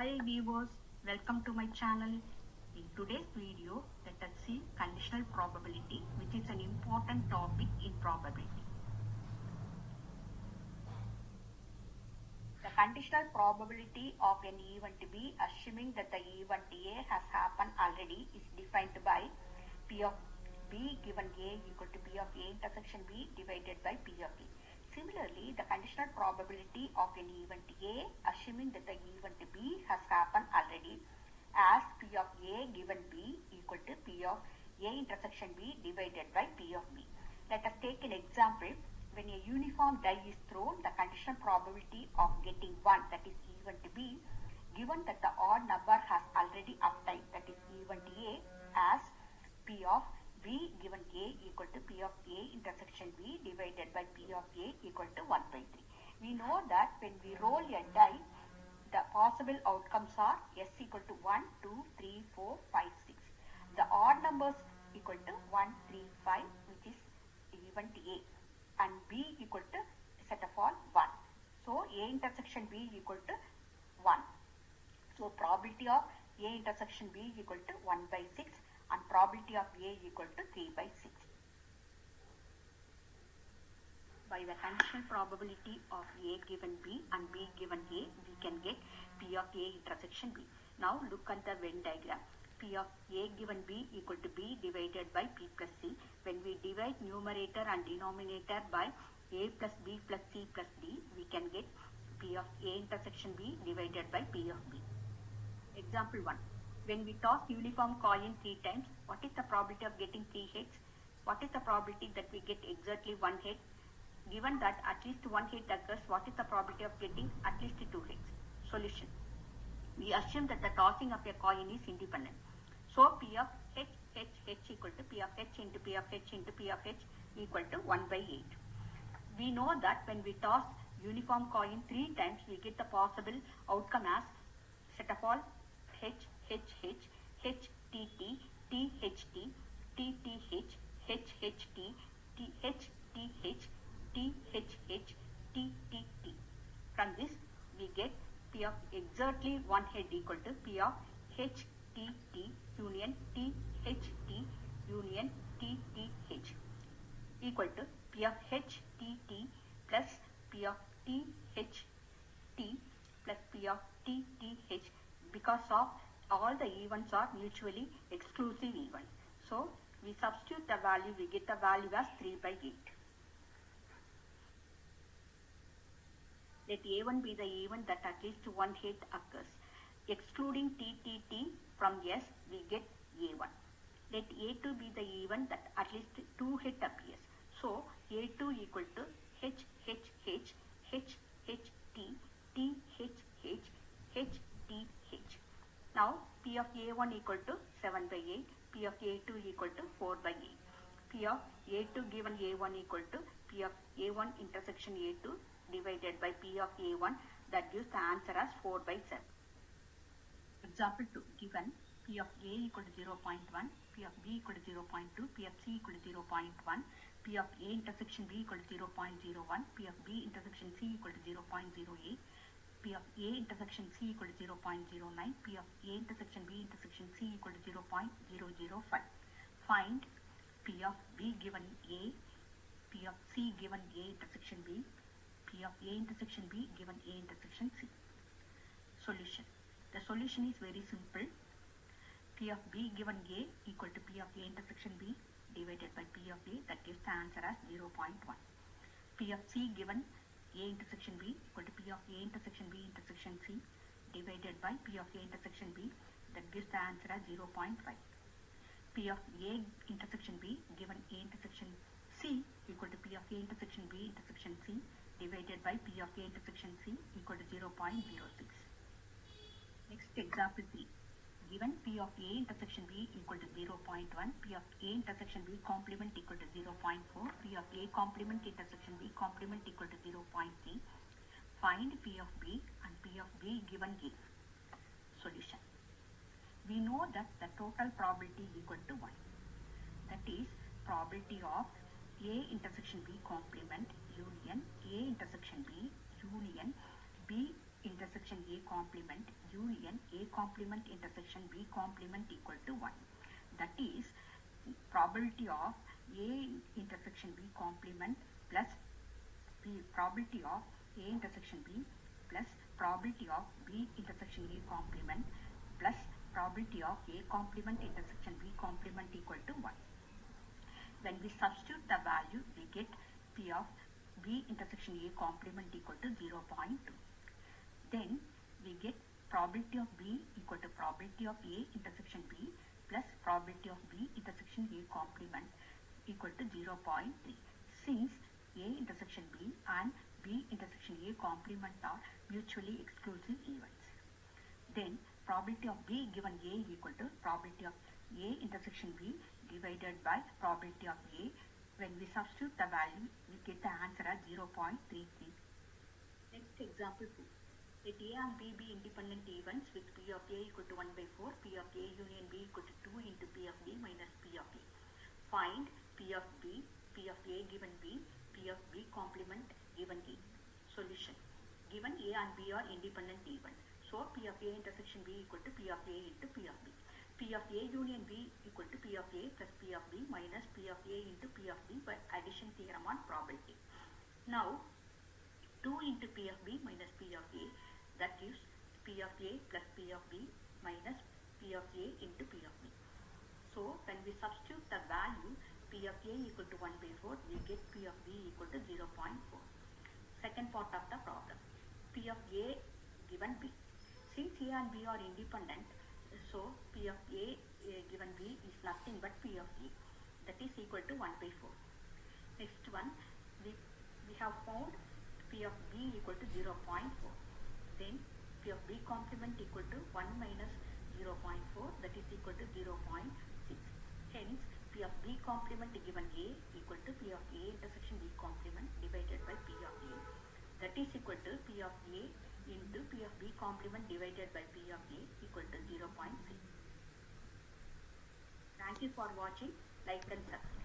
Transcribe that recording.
Hi viewers, welcome to my channel. In today's video, let us see conditional probability, which is an important topic in probability. The conditional probability of an event B, assuming that the event A has happened already, is defined by P of B given A equal to P of A intersection B divided by P of A. Similarly, the conditional probability of an event A, assuming that the event B has happened already, as P of A given B equal to P of A intersection B divided by P of B. Let us take an example. When a uniform die is thrown, the conditional probability of getting 1, that is event B, given that the odd number has already obtained, that is event A, as P of B given A equal to P of A intersection B divided by P of A equal to 1 by 3. We know that when we roll a die, the possible outcomes are S equal to 1, 2, 3, 4, 5, 6. The odd numbers equal to 1, 3, 5, which is event A, and B equal to set of all 1. So A intersection B equal to 1. So probability of A intersection B equal to 1 by 6 and probability of A equal to 3 by 6. By the conditional probability of A given B and B given A, we can get P of A intersection B. Now look at the Venn diagram. P of A given B equal to B divided by P plus C. When we divide numerator and denominator by A plus B plus C plus D, we can get P of A intersection B divided by P of B. Example 1. When we toss uniform coin 3 times, what is the probability of getting 3 heads? What is the probability that we get exactly 1 head? Given that at least 1 head occurs, what is the probability of getting at least 2 heads? Solution. We assume that the tossing of a coin is independent. So P of H equal to P of H into P of H into P of H equal to 1 by 8. We know that when we toss uniform coin 3 times, we get the possible outcome as set of all H, H, H, H, T, T, T, H, T, T, T, H, H, H, T, T, H, T, H, T, H, H, T, T, T. From this, we get P of exactly 1 head equal to P of H, T, T, union T, H, T, union T, T, H equal to P of H, T, T plus P of T, H, T plus P of T, T, H, because of all the events are mutually exclusive events. So we substitute the value, we get the value as 3 by 8. Let A1 be the event that at least 1 head occurs. Excluding TTT from S, we get A1. Let A2 be the event that at least 2 head appears. So A2 equal to H, H, H, H, H, T, T, H, H, H, T, H. Now P of A1 equal to 7 by 8, P of A2 equal to 4 by 8. P of A2 given A1 equal to P of A1 intersection A2 divided by P of A1, that gives the answer as 4 by 7. Example 2. Given P of A equal to 0.1, P of B equal to 0.2, P of C equal to 0.1, P of A intersection B equal to 0.01, P of B intersection C equal to 0.08, P of A intersection C equal to 0.09, P of A intersection B intersection C equal to 0.005. Find P of B given A, P of C given A intersection B, P of A intersection B given A intersection C. Solution. The solution is very simple. P of B given A equal to P of A intersection B divided by P of A, that gives the answer as 0.1. P of C given A intersection B equal to P of A intersection B intersection C divided by P of A intersection B, that gives the answer as 0.5. P of A intersection B given A intersection C equal to P of A intersection B intersection C divided by P of A intersection C equal to 0.06. Next example 3. Given P of A intersection B equal to 0.1, P of A intersection B complement equal to 0.4, P of A complement intersection B complement equal to 0.3. Find P of B and P of B given A. Solution. We know that the total probability is equal to 1. That is probability of A intersection B complement union A intersection B union B intersection A complement union A complement intersection B complement equal to 1. That is probability of A intersection B complement plus probability of A intersection B plus probability of B intersection A complement plus probability of A complement intersection B complement equal to 1. When we substitute the value, we get P of B intersection A complement equal to 0.2. Then we get probability of B equal to probability of A intersection B plus probability of B intersection A complement equal to 0.3. Since A intersection B and B intersection A complement are mutually exclusive events. Then probability of B given A equal to probability of A intersection B divided by probability of A. When we substitute the value, we get the answer as 0.33. Next example 2. Let A and B be independent events with P of A equal to 1 by 4, P of A union B equal to 2 into P of B minus P of A. Find P of B, P of A given B, P of B complement given A. Solution. Given A and B are independent events. So P of A intersection B equal to P of A into P of B. P of A union B equal to P of A plus P of B minus P of A into P of B by addition theorem on probability. Now 2 into P of B minus P of A, that gives P of A plus P of B minus P of A into P of B. So when we substitute the value P of A equal to 1 by 4, we get P of B equal to 0.4. Second part of the problem. P of A given B. Since A and B are independent, so P of A given B is nothing but P of A, that is equal to 1 by 4. Next one, we have found P of B equal to 0.4. Then P of B complement equal to 1 minus 0.4, that is equal to 0.6. Hence P of B complement given A equal to P of A intersection B complement divided by P of A, that is equal to P of A into P of B complement divided by P of A equal to 0.6. Thank you for watching. Like and subscribe.